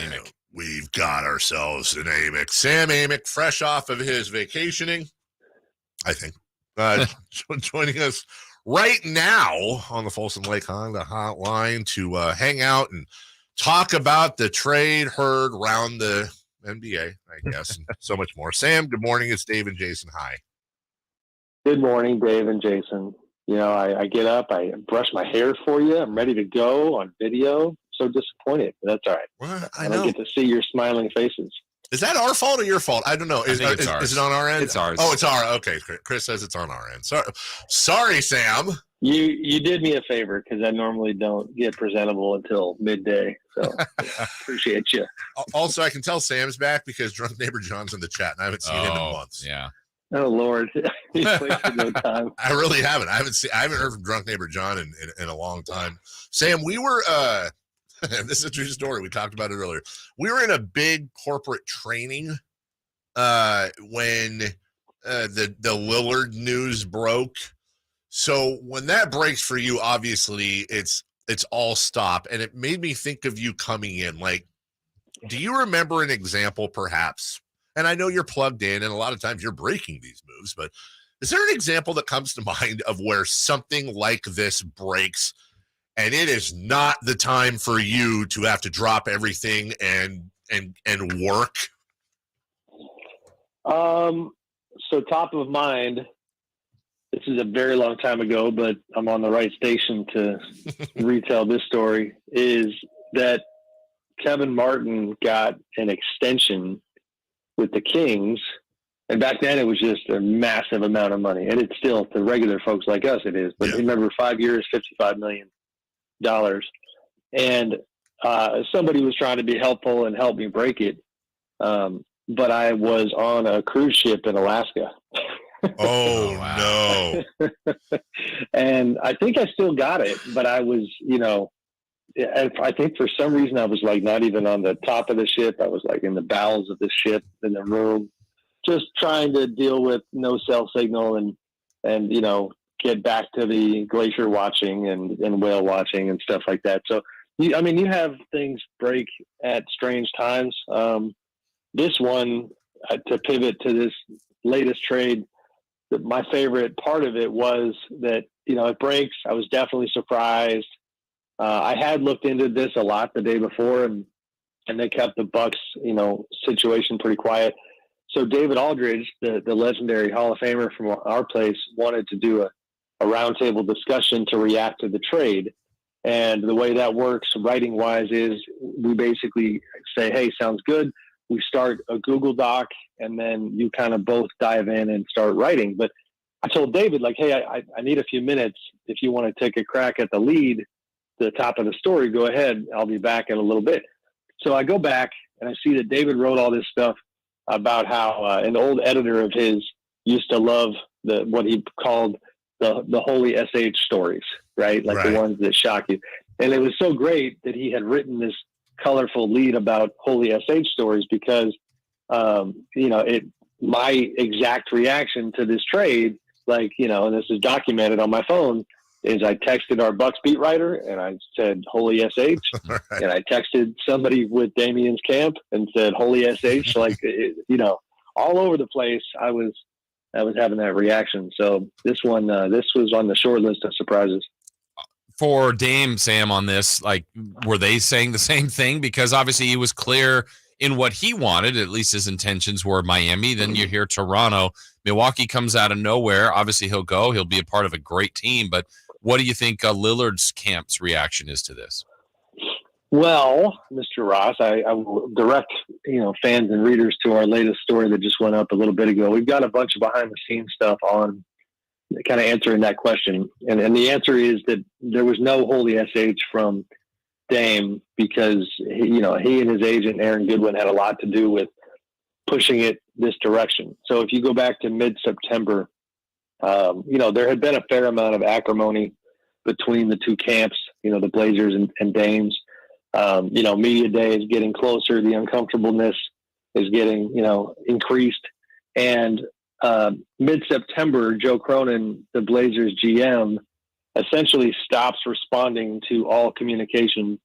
Amick. We've got ourselves an Amick. Sam Amick, fresh off of his vacationing, I think, joining us right now on the Folsom Lake Honda hotline to hang out and talk about the trade heard around the NBA, I guess, and so much more. Sam, good morning. It's Dave and Jason. Hi. Good morning, Dave and Jason. You know, I get up, I brush my hair for you. I'm ready to go on video. So disappointed. That's all right. Well, I don't get to see your smiling faces. Is that our fault or your fault? I don't know. Is it on our end? It's ours. Oh, it's ours. Okay. Chris says it's on our end. Sorry, Sam. You did me a favor because I normally don't get presentable until midday. So appreciate you. Also, I can tell Sam's back because drunk neighbor John's in the chat, and I haven't seen him in months. Yeah. Oh Lord, he's wasted no time. I really haven't. I haven't heard from drunk neighbor John in a long time. Sam, we were this is a true story. We talked about it earlier. We were in a big corporate training when the Lillard news broke. So when that breaks for you, obviously it's all stop. And it made me think of you coming in. Like, do you remember an example perhaps? And I know you're plugged in and a lot of times you're breaking these moves, but is there an example that comes to mind of where something like this breaks and it is not the time for you to have to drop everything and work? So top of mind, this is a very long time ago, but I'm on the right station to retell this story, is that Kevin Martin got an extension with the Kings. And back then it was just a massive amount of money. And it's still, to regular folks like us, it is. But remember, 5 years, $55 million. And somebody was trying to be helpful and help me break it. But I was on a cruise ship in Alaska. Oh, wow. No. And I think I still got it, but I was, I think for some reason I was like not even on the top of the ship. I was like in the bowels of the ship in the room, just trying to deal with no cell signal and get back to the glacier watching and whale watching and stuff like that. So, you have things break at strange times. This one, to pivot to this latest trade, my favorite part of it was that, it breaks. I was definitely surprised. I had looked into this a lot the day before and they kept the Bucks, situation pretty quiet. So David Aldridge, the legendary Hall of Famer from our place, wanted to do a roundtable discussion to react to the trade. And the way that works writing wise is we basically say, hey, sounds good. We start a Google Doc and then you kind of both dive in and start writing. But I told David, like, hey, I need a few minutes. If you want to take a crack at the lead, the top of the story, go ahead. I'll be back in a little bit. So I go back and I see that David wrote all this stuff about how an old editor of his used to love what he called the holy SH stories, right? Like the ones that shock you. And it was so great that he had written this colorful lead about holy SH stories because, my exact reaction to this trade, and this is documented on my phone, is I texted our Bucks beat writer and I said, holy SH. Right. And I texted somebody with Damian's camp and said, holy SH. All over the place. I was having that reaction. So this one, this was on the short list of surprises. For Dame, Sam, on this, were they saying the same thing? Because obviously he was clear in what he wanted, at least his intentions were Miami. Then you hear Toronto. Milwaukee comes out of nowhere. Obviously he'll go. He'll be a part of a great team. But what do you think Lillard's camp's reaction is to this? Well, Mr. Ross, I will direct, fans and readers to our latest story that just went up a little bit ago. We've got a bunch of behind the scenes stuff on kind of answering that question. And the answer is that there was no holy SH from Dame because, he and his agent, Aaron Goodwin, had a lot to do with pushing it this direction. So if you go back to mid-September, there had been a fair amount of acrimony between the two camps, the Blazers and Dames. Media day is getting closer. The uncomfortableness is getting, increased. And mid-September, Joe Cronin, the Blazers GM, essentially stops responding to all communication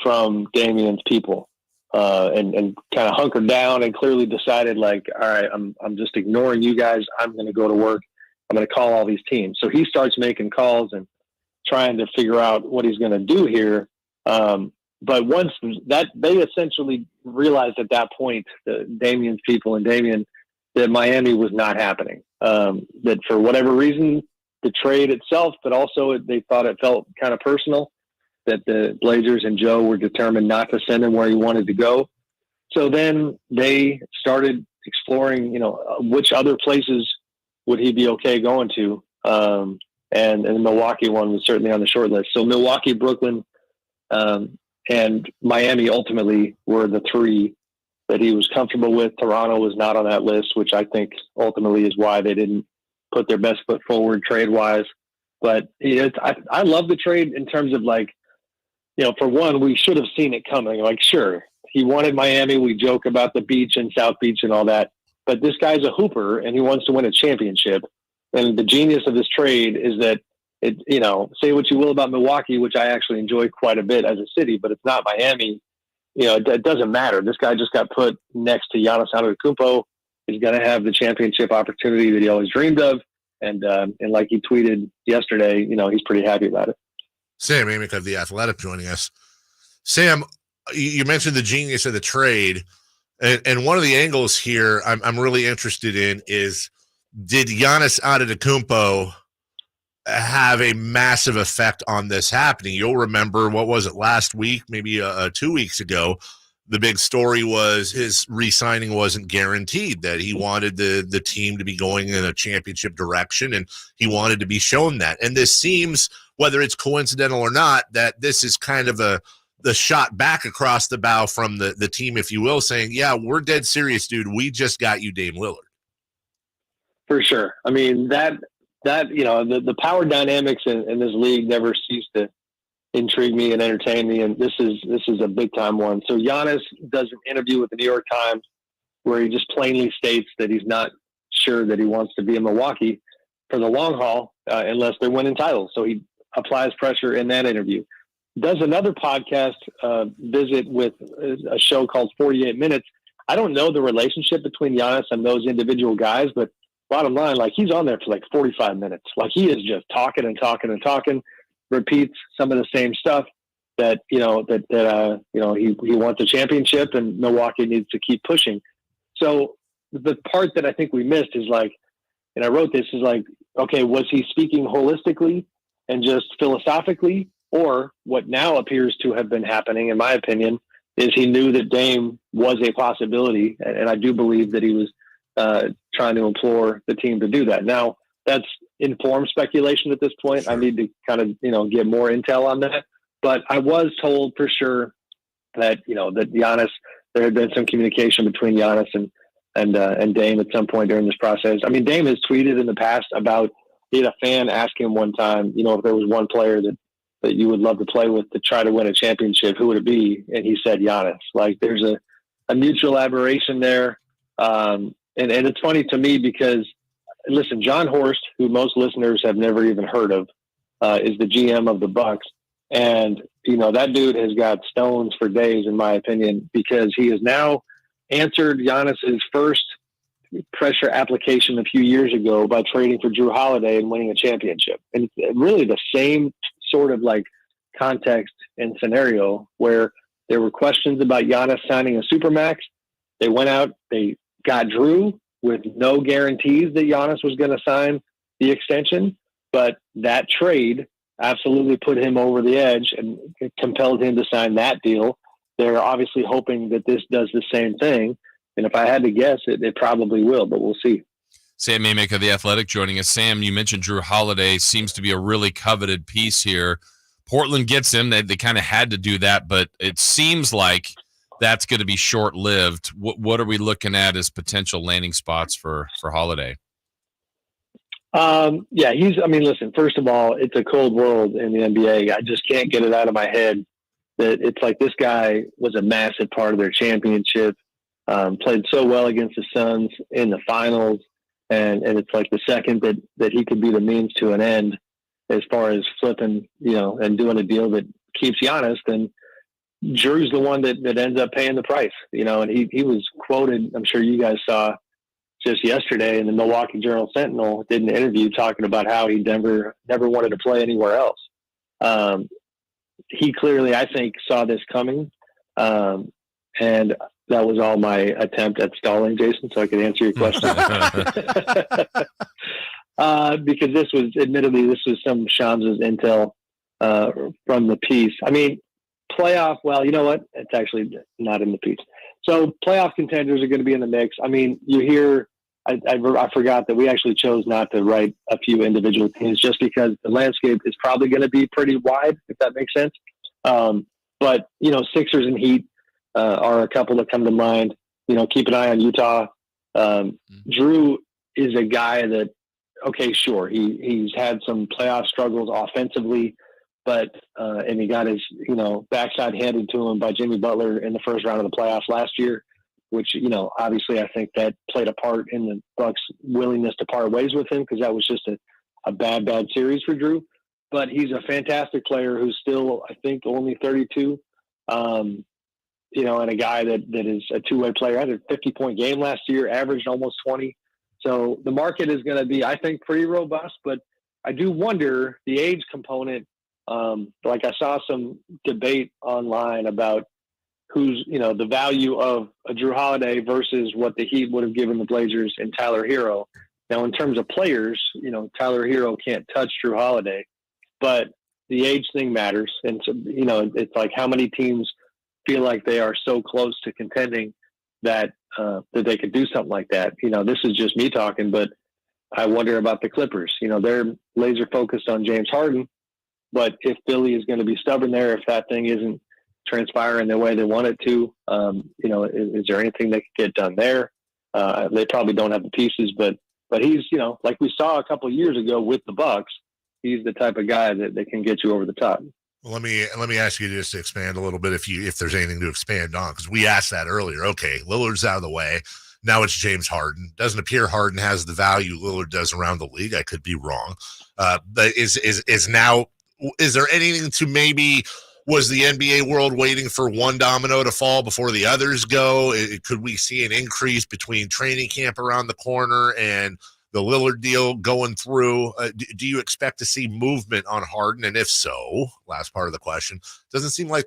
from Damian's people. and kind of hunkered down and clearly decided like, all right, I'm just ignoring you guys. I'm going to go to work. I'm going to call all these teams. So he starts making calls and trying to figure out what he's going to do here. But once that, they essentially realized at that point, Damian's people and Damian, that Miami was not happening. That for whatever reason, the trade itself, but also they thought it felt kind of personal, that the Blazers and Joe were determined not to send him where he wanted to go. So then they started exploring, which other places would he be okay going to. And the Milwaukee one was certainly on the short list. So Milwaukee, Brooklyn, and Miami ultimately were the three that he was comfortable with. Toronto was not on that list, which I think ultimately is why they didn't put their best foot forward trade-wise. But I love the trade in terms of like, for one, we should have seen it coming. Like, sure, he wanted Miami. We joke about the beach and South Beach and all that. But this guy's a hooper, and he wants to win a championship. And the genius of this trade is that, say what you will about Milwaukee, which I actually enjoy quite a bit as a city, but it's not Miami. It doesn't matter. This guy just got put next to Giannis Antetokounmpo. He's going to have the championship opportunity that he always dreamed of. And like he tweeted yesterday, he's pretty happy about it. Sam Amick of The Athletic joining us. Sam, you mentioned the genius of the trade. And one of the angles here I'm really interested in is, did Giannis Antetokounmpo have a massive effect on this happening? You'll remember, what was it, last week, maybe 2 weeks ago, the big story was his re-signing wasn't guaranteed, that he wanted the team to be going in a championship direction, and he wanted to be shown that. And this seems, whether it's coincidental or not, that this is kind of the shot back across the bow from the team, if you will, saying, yeah, we're dead serious, dude. We just got you Dame Lillard. For sure. I mean, that the power dynamics in this league never cease to intrigue me and entertain me, and this is a big time one. So Giannis does an interview with the New York Times where he just plainly states that he's not sure that he wants to be in Milwaukee for the long haul unless they're winning titles. So he applies pressure in that interview. Does another podcast visit with a show called 48 Minutes. I don't know the relationship between Giannis and those individual guys, but bottom line, like, he's on there for like 45 minutes. Like, he is just talking and talking and talking, repeats some of the same stuff that, he wants a championship and Milwaukee needs to keep pushing. So the part that I think we missed is like, and I wrote this, is like, okay, was he speaking holistically and just philosophically? Or what now appears to have been happening, in my opinion, is he knew that Dame was a possibility. And I do believe that he was trying to implore the team to do that. Now, that's informed speculation at this point. I need to kind of, get more intel on that. But I was told for sure that, that Giannis, there had been some communication between Giannis and Dame at some point during this process. I mean, Dame has tweeted in the past about, he had a fan ask him one time, if there was one player that you would love to play with to try to win a championship, who would it be? And he said Giannis. Like, there's a mutual admiration there. And it's funny to me because, listen, John Horst, who most listeners have never even heard of, is the GM of the Bucks. And, that dude has got stones for days, in my opinion, because he has now answered Giannis's first pressure application a few years ago by trading for Jrue Holiday and winning a championship. And it's really the same sort of like context and scenario where there were questions about Giannis signing a supermax. They went out, they got Jrue with no guarantees that Giannis was going to sign the extension, but that trade absolutely put him over the edge and compelled him to sign that deal. They're obviously hoping that this does the same thing. And if I had to guess, it probably will, but we'll see. Sam Amick of The Athletic joining us. Sam, you mentioned Jrue Holiday seems to be a really coveted piece here. Portland gets him. They kind of had to do that, but it seems like that's going to be short-lived. What are we looking at as potential landing spots for Holiday? Listen, first of all, it's a cold world in the NBA. I just can't get it out of my head that it's like this guy was a massive part of their championship, played so well against the Suns in the finals. And it's like the second that he could be the means to an end as far as flipping, and doing a deal that keeps Giannis, then Jrue's the one that ends up paying the price, and he was quoted, I'm sure you guys saw just yesterday in the Milwaukee Journal-Sentinel, did an interview talking about how he never wanted to play anywhere else. He clearly, I think, saw this coming. And that was all my attempt at stalling, Jason, so I could answer your question. Because this was some Shams' intel from the piece. I mean, playoff, well, you know what? It's actually not in the piece. So playoff contenders are going to be in the mix. I mean, you hear, I forgot that we actually chose not to write a few individual teams just because the landscape is probably going to be pretty wide, if that makes sense. But, Sixers and Heat are a couple that come to mind. Keep an eye on Utah. Jrue is a guy that, okay, sure, he's had some playoff struggles offensively, but and he got his backside handed to him by Jimmy Butler in the first round of the playoffs last year, which obviously I think that played a part in the Bucks' willingness to part ways with him because that was just a bad series for Jrue. But he's a fantastic player who's still, I think, only 32. And a guy that is a two-way player. Had a 50-point game last year, averaged almost 20. So the market is going to be, I think, pretty robust. But I do wonder the age component. Like I saw some debate online about who's, the value of a Jrue Holiday versus what the Heat would have given the Blazers and Tyler Hero. Now, in terms of players, Tyler Hero can't touch Jrue Holiday, but the age thing matters. And so, it's like how many teams feel like they are so close to contending that they could do something like that. This is just me talking, but I wonder about the Clippers. They're laser focused on James Harden, but if Philly is going to be stubborn there, if that thing isn't transpiring the way they want it to, is there anything that could get done there? They probably don't have the pieces, but he's, like we saw a couple of years ago with the Bucks, he's the type of guy that can get you over the top. Well, let me ask you just to expand a little bit if there's anything to expand on, because we asked that earlier. Okay, Lillard's out of the way. Now it's James Harden. Doesn't appear Harden has the value Lillard does around the league. I could be wrong. But is there anything to maybe, was the NBA world waiting for one domino to fall before the others go? Could we see an increase between training camp around the corner and the Lillard deal going through? Do you expect to see movement on Harden? And if so, last part of the question, seems like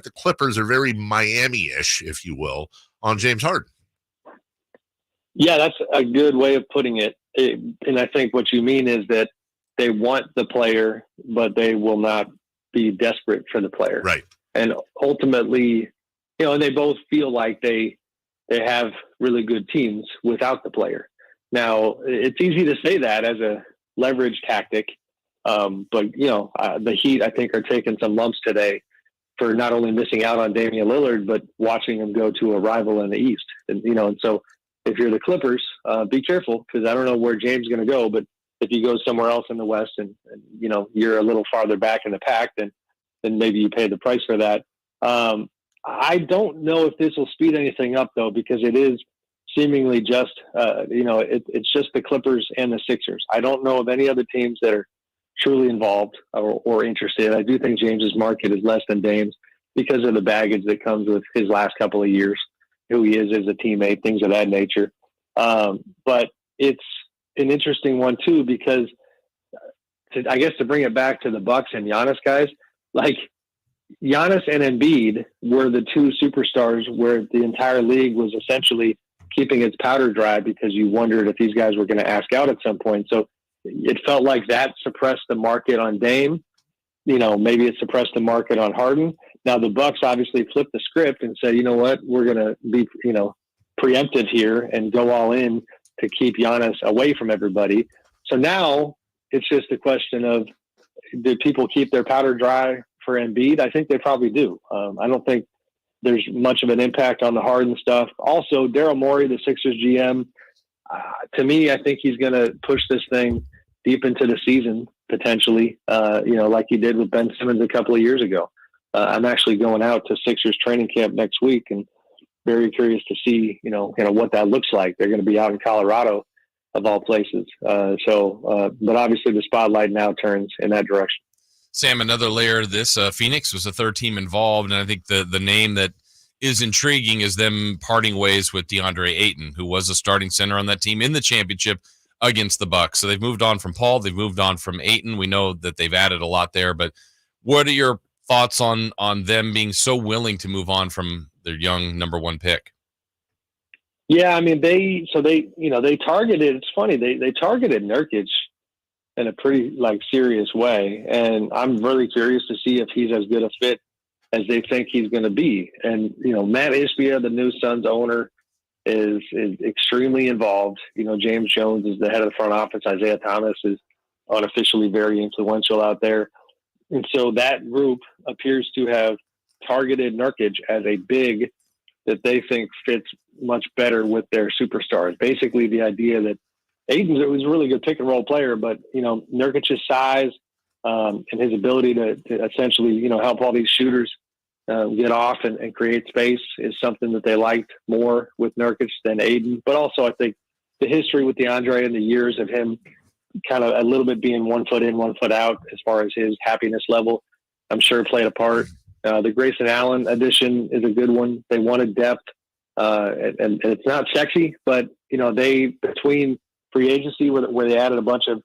the Clippers are very Miami-ish, if you will, on James Harden. Yeah, that's a good way of putting it. And I think what you mean is that they want the player, but they will not be desperate for the player. Right. And ultimately, and they both feel like they have really good teams without the player. Now, it's easy to say that as a leverage tactic, but the Heat, I think, are taking some lumps today for not only missing out on Damian Lillard, but watching him go to a rival in the East. And so if you're the Clippers, be careful, because I don't know where James is going to go, but if he goes somewhere else in the West and you're a little farther back in the pack, then maybe you pay the price for that. I don't know if this will speed anything up, though, because it is seemingly just, it's just the Clippers and the Sixers. I don't know of any other teams that are truly involved or interested. I do think James's market is less than Dame's because of the baggage that comes with his last couple of years, who he is as a teammate, things of that nature. But it's an interesting one too, because I guess to bring it back to the Bucks and Giannis guys, like Giannis and Embiid were the two superstars where the entire league was essentially keeping its powder dry because you wondered if these guys were going to ask out at some point. So it felt like that suppressed the market on Dame. Maybe it suppressed the market on Harden. Now the Bucks obviously flipped the script and said, you know what, we're going to be, preemptive here and go all in to keep Giannis away from everybody. So now it's just a question of, do people keep their powder dry for Embiid? I think they probably do. I don't think there's much of an impact on the Harden stuff. Also, Daryl Morey, the Sixers GM, to me, I think he's going to push this thing deep into the season, potentially, like he did with Ben Simmons a couple of years ago. I'm actually going out to Sixers training camp next week and very curious to see, what that looks like. They're going to be out in Colorado, of all places. But obviously the spotlight now turns in that direction. Sam, another layer of this, Phoenix was the third team involved, and I think the name that is intriguing is them parting ways with DeAndre Ayton, who was a starting center on that team in the championship against the Bucks. So they've moved on from Paul, they've moved on from Ayton. We know that they've added a lot there, but what are your thoughts on them being so willing to move on from their young number one pick? Yeah, I mean, they targeted, it's funny, they targeted Nurkic in a pretty serious way. And I'm really curious to see if he's as good a fit as they think he's going to be. And, Matt Ishbia, the new Suns owner, is extremely involved. James Jones is the head of the front office. Isaiah Thomas is unofficially very influential out there. And so that group appears to have targeted Nurkic as a big that they think fits much better with their superstars. Basically, the idea that Ayton was a really good pick and roll player, but Nurkic's size and his ability to essentially help all these shooters get off and create space is something that they liked more with Nurkic than Ayton. But also, I think the history with DeAndre and the years of him kind of a little bit being 1 foot in, 1 foot out as far as his happiness level, I'm sure played a part. The Grayson Allen addition is a good one. They wanted depth, and it's not sexy, but they between free agency where they added a bunch of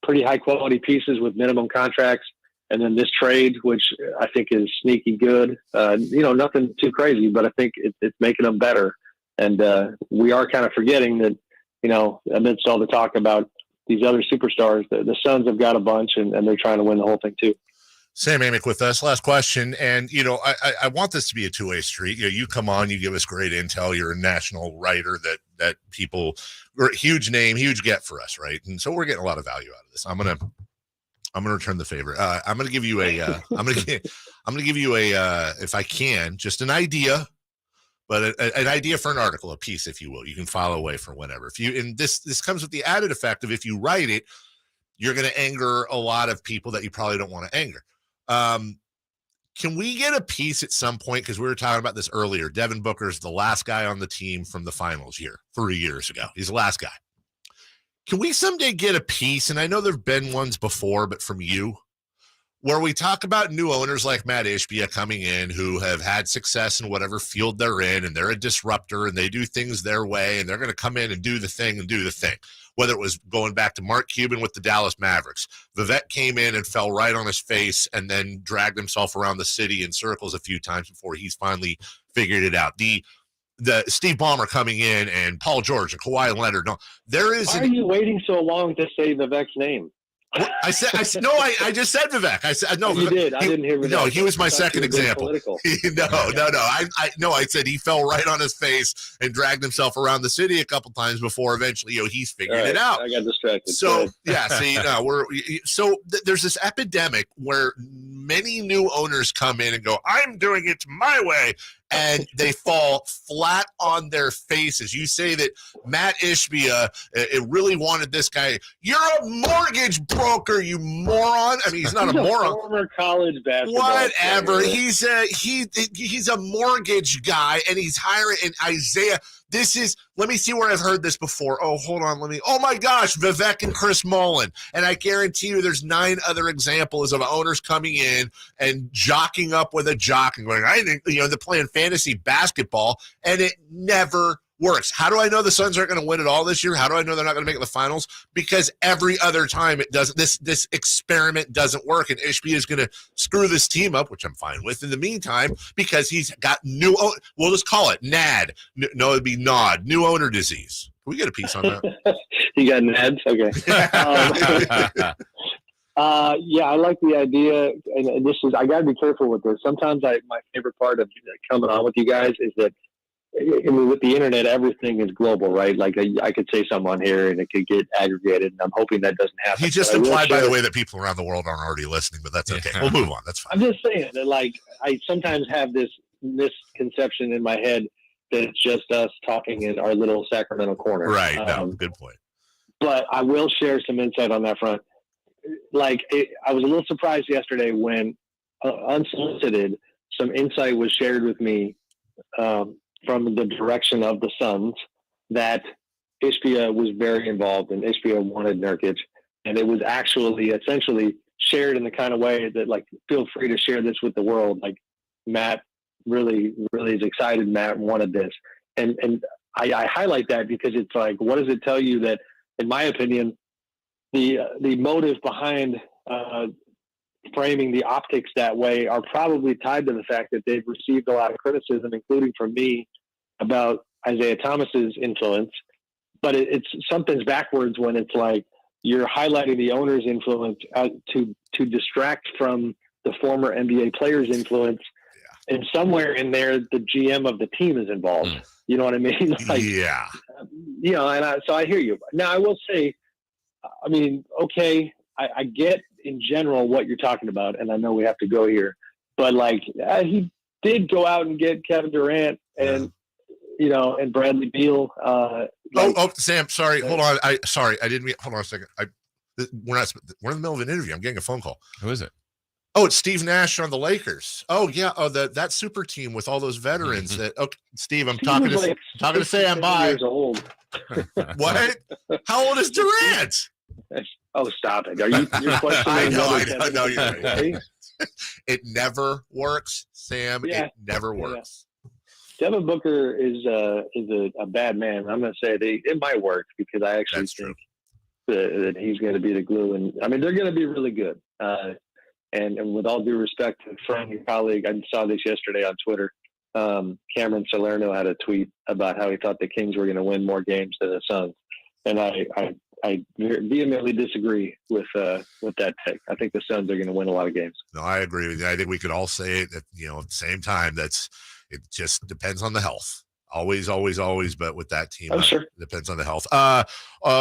pretty high quality pieces with minimum contracts, and then this trade, which I think is sneaky good. Nothing too crazy, but I think it's making them better. And we are kind of forgetting that amidst all the talk about these other superstars, the Suns have got a bunch, and they're trying to win the whole thing too. Sam Amick with us. Last question. And, I want this to be a two-way street. You come on, you give us great intel. You're a national writer that people – huge name, huge get for us, right? And so we're getting a lot of value out of this. I'm gonna return the favor. I'm gonna give you if I can, just an idea, but an idea for an article, a piece, if you will. You can file away for whenever. And this comes with the added effect of if you write it, you're going to anger a lot of people that you probably don't want to anger. Can we get a piece at some point? Because we were talking about this earlier. Devin Booker's the last guy on the team from the finals 3 years ago. He's the last guy. Can we someday get a piece? And I know there've been ones before, but from you, where we talk about new owners like Matt Ishbia coming in who have had success in whatever field they're in, and they're a disruptor and they do things their way, and they're going to come in and do the thing. Whether it was going back to Mark Cuban with the Dallas Mavericks. Vivek came in and fell right on his face and then dragged himself around the city in circles a few times before he's finally figured it out. The Steve Ballmer coming in and Paul George and Kawhi Leonard. No, there is. Why are you waiting so long to say Vivek's name? I said no. I just said Vivek. I said no. You did. I didn't hear Vivek. No, he was my second example. No. I said he fell right on his face and dragged himself around the city a couple times before eventually, he's figured it out. I got distracted. So yeah, see, there's this epidemic where many new owners come in and go, "I'm doing it my way." And they fall flat on their faces. You say that Matt Ishbia it really wanted this guy. You're a mortgage broker, you moron. I mean, he's not a moron. Former college basketball Whatever. player. He's a mortgage guy, and he's hiring an Isaiah. Let me see where I've heard this before. Oh, hold on. Oh my gosh, Vivek and Chris Mullin. And I guarantee you there's 9 other examples of owners coming in and jocking up with a jock and going, I think, they're playing fantasy basketball, and it never works. How do I know the Suns aren't going to win it all this year? How do I know they're not going to make it the finals? Because every other time it doesn't. This experiment doesn't work, and Ishbia is going to screw this team up, which I'm fine with in the meantime, because he's got we'll just call it NAD. No, it'd be NOD, new owner disease. Can we get a piece on that? You got NADs? Okay. Yeah, I like the idea, and I got to be careful with this. Sometimes my favorite part of coming on with you guys is that, I mean, with the internet, everything is global, right? Like I could say something on here and it could get aggregated, and I'm hoping that doesn't happen. He just implied, by the way, that people around the world aren't already listening, but that's okay. We'll move on. That's fine. I'm just saying that, I sometimes have this misconception in my head that it's just us talking in our little Sacramento corner. Right. Good point. But I will share some insight on that front. I was a little surprised yesterday when, unsolicited, some insight was shared with me from the direction of the Suns that Ishbia was very involved and Ishbia wanted Nurkic. And it was actually essentially shared in the kind of way that, like, feel free to share this with the world. Like, Matt really, really is excited. Matt wanted this. And I highlight that because it's like, what does it tell you that, in my opinion, the motive behind framing the optics that way are probably tied to the fact that they've received a lot of criticism, including from me, about Isaiah Thomas's influence. But it's something's backwards when it's like you're highlighting the owner's influence to distract from the former NBA player's influence. Yeah. And somewhere in there, the GM of the team is involved. You know what I mean? Like, yeah. You know, and so I hear you. Now, I will say, I mean, okay, I get in general what you're talking about, and I know we have to go here, but like he did go out and get Kevin Durant and you know, and Bradley Beal. Sam, sorry, hold on. I didn't mean. Hold on a second. We're in the middle of an interview. I'm getting a phone call. Who is it? Oh, it's Steve Nash on the Lakers. Oh yeah. Oh, that super team with all those veterans. Okay, Steve, I'm talking to Sam. Bye. Years old. What? How old is Durant? Oh, stop it! You're questioning? I know. You're right. It never works, Sam. Yeah. It never works. Yeah. Devin Booker is a bad man. I'm going to say it might work because I actually think that he's going to be the glue. And I mean, they're going to be really good. And with all due respect to friend and colleague, I saw this yesterday on Twitter. Cameron Salerno had a tweet about how he thought the Kings were going to win more games than the Suns. And I vehemently disagree with that take. I think the Suns are going to win a lot of games. No, I agree with you. I think we could all say it at the same time. It just depends on the health. Always, but with that team, sure. It depends on the health.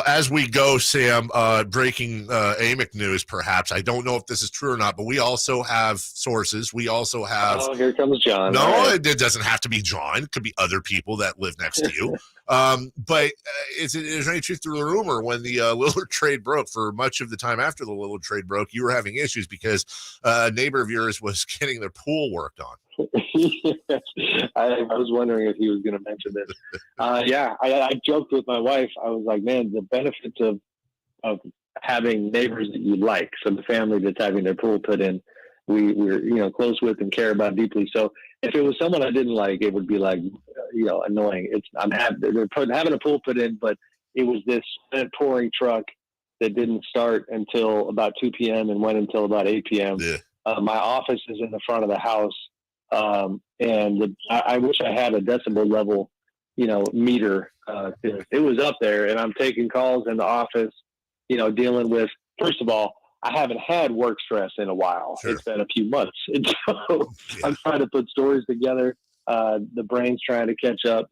As we go, Sam, breaking Amick news, perhaps. I don't know if this is true or not, but we also have sources. We also have... Oh, here comes John. No, right. It doesn't have to be John. It could be other people that live next to you. But is there any truth to the rumor when the Lillard trade broke? For much of the time after the Lillard trade broke, you were having issues because a neighbor of yours was getting their pool worked on. I was wondering if he was going to mention this. I joked with my wife. I was like, man, the benefits of having neighbors that you like. So the family that's having their pool put in, we're close with and care about deeply. So if it was someone I didn't like, it would be like, annoying. They're having a pool put in, but it was this pouring truck that didn't start until about 2 p.m. and went until about 8 p.m. Yeah. My office is in the front of the house. And I wish I had a decibel level, meter. It was up there, and I'm taking calls in the office, dealing with, first of all, I haven't had work stress in a while. Sure. It's been a few months. And so I'm trying to put stories together. The brain's trying to catch up.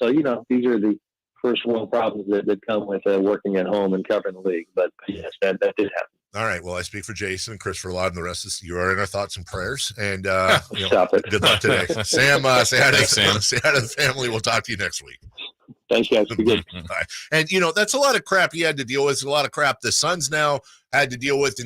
So, these are the first world problems that come with working at home and covering the league. But yes, that did happen. All right. Well, I speak for Jason and Christopher Laud and the rest of you are in our thoughts and prayers. And Stop it. Good luck today. Sam, say hi to the family. We'll talk to you next week. Thanks, guys. Be good. And, that's a lot of crap he had to deal with. It's a lot of crap the Suns now had to deal with.